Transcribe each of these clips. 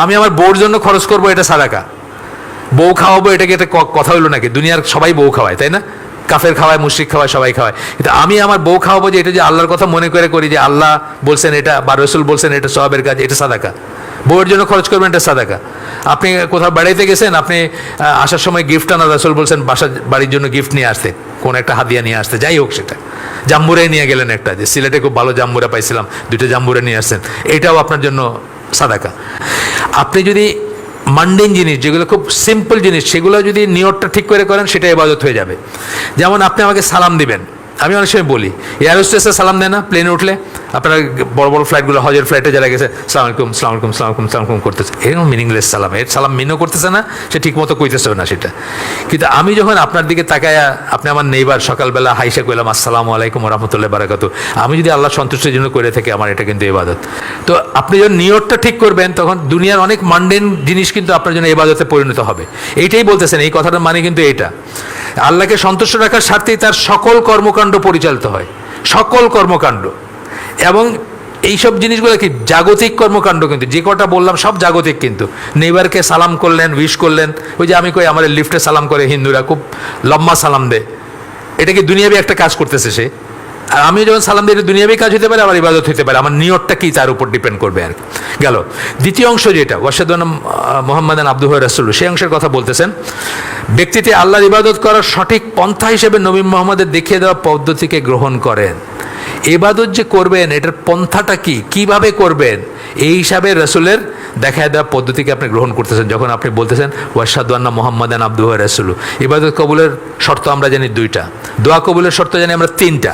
আমি আমার বউর জন্য খরচ করবো, এটা সাদাকা। বউ খাওয়াবো, এটাকে একটা কথা হইলো নাকি? দুনিয়ার সবাই বউ খাওয়ায়, তাই না? কাফের খাওয়ায়, মুশরিক খাওয়ায়, সবাই খাওয়ায়। কিন্তু আমি আমার বউ খাওয়াবো যে এটা যে আল্লাহর কথা মনে করে করি, যে আল্লাহ বলছেন এটা বা রসুল বলছেন এটা সওয়াবের কাজ, এটা সাদাকা। বউয়ের জন্য খরচ করবেন, এটা সাদাকা। আপনি কোথাও বেড়াইতে গেছেন, আপনি আসার সময় গিফট আনা, রসুল বলছেন বাড়ির জন্য গিফট নিয়ে আসতে, কোন একটা হাদিয়া নিয়ে আসতে, যাই হোক সেটা। জাম্বুরাই নিয়ে গেলেন একটা, যে সিলেটে খুব ভালো জাম্বুরা পাইছিলাম, 2টা জাম্বুরা নিয়ে আসছেন, এটাও আপনার জন্য সাদাকা। আপনি যদি মান্ডেন জিনিস, যেগুলো খুব সিম্পল জিনিস, সেগুলো যদি নিয়তটা ঠিক করে করেন, সেটা ইবাদত হয়ে যাবে। যেমন আপনি আমাকে সালাম দিবেন, আমি অনেক সময় বলি, এয়ার হোস্টেসে সালাম দেয় না প্লেনে উঠলে? আপনারা বড় বড় ফ্লাইটগুলো, হজের ফ্লাইটে যারা গেছে, সালাম আলাইকুম সালাম আলাইকুম সালাম আলাইকুম সালাম আলাইকুম করতেছে, এরকম মিনিংলেস সালাম, এর সালাম মিনও করতেছে না, সে ঠিক মতো কইতেছে না সেটা। কিন্তু আমি যখন আপনার দিকে তাকায়া, আপনি আমার নেইবার, সকালবেলা হাইসা কইলাম আসসালামু আলাইকুম রহমতুল্লাহ বারাকাতু, আমি যদি আল্লাহ সন্তুষ্টির জন্য করে থাকি, আমার এটা কিন্তু ইবাদত। তো আপনি যখন নিয়তটা ঠিক করবেন, তখন দুনিয়ার অনেক মান্ডেন জিনিস কিন্তু আপনার জন্য ইবাদতে পরিণত হবে। এইটাই বলতেছেন, এই কথাটার মানে কিন্তু এইটা। আল্লাহকে সন্তুষ্ট রাখার স্বার্থেই তার সকল কর্মকাণ্ড পরিচালিত হয়, সকল কর্মকাণ্ড। এবং এইসব জিনিসগুলো কি জাগতিক কর্মকাণ্ড, কিন্তু যে কটা বললাম সব জাগতিক। কিন্তু নেইবারকে সালাম করলেন, উইশ করলেন, ওই যে আমি কই আমাদের লিফটে সালাম করে হিন্দুরা, খুব লম্বা সালাম দেয়, এটা কি দুনিয়াবি একটা কাজ করতেছে সে? আর আমি যখন সালাম দিই, এটা দুনিয়াবি কাজ হতে পারে, আবার ইবাদত হতে পারে। আমার নিয়তটা কি তার উপর ডিপেন্ড করবে আর কি। গেল দ্বিতীয় অংশ, যেটা ওয়াশহাদু আন্না মুহাম্মাদান আবদুহু ওয়া রাসূলুহু, সেই অংশের কথা বলতেছেন। ব্যক্তিটি আল্লাহর ইবাদত করার সঠিক পন্থা হিসেবে নবী মুহাম্মদের দেখিয়ে দেওয়া পদ্ধতিকে গ্রহণ করেন। ইবাদত যে করবেন, এটার পন্থাটা কি, কিভাবে করবেন, এই হিসাবে রাসূলের দেখায় দেওয়া পদ্ধতিকে আপনি গ্রহণ করতেছেন। যখন আপনি বলতেছেন ওয়াশহাদু আন্না মুহাম্মাদান আবদুহু ওয়া রাসূলুহু, ইবাদত কবুলের শর্ত আমরা জানি 2টা, দোয়া কবুলের শর্ত জানি আমরা 3টা,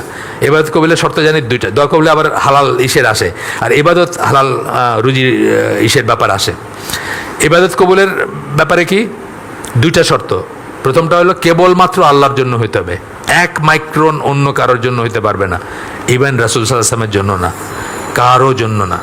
ইবাদত কবুলের শর্ত জানি 2টা। দোয়া কবুলে আবার হালাল ইসের আসে, আর ইবাদত হালাল রুজি ইসের ব্যাপার আসে। ইবাদত কবুলের ব্যাপারে কি 2টা শর্ত। প্রথমটা হলো কেবলমাত্র আল্লাহর জন্য হইতে হবে, 1 মাইক্রন অন্য কারোর জন্য হইতে পারবে না, ইভেন রাসূল সাল্লাল্লাহু আলাইহি ওয়াসাল্লামের জন্য না, কারো জন্য না।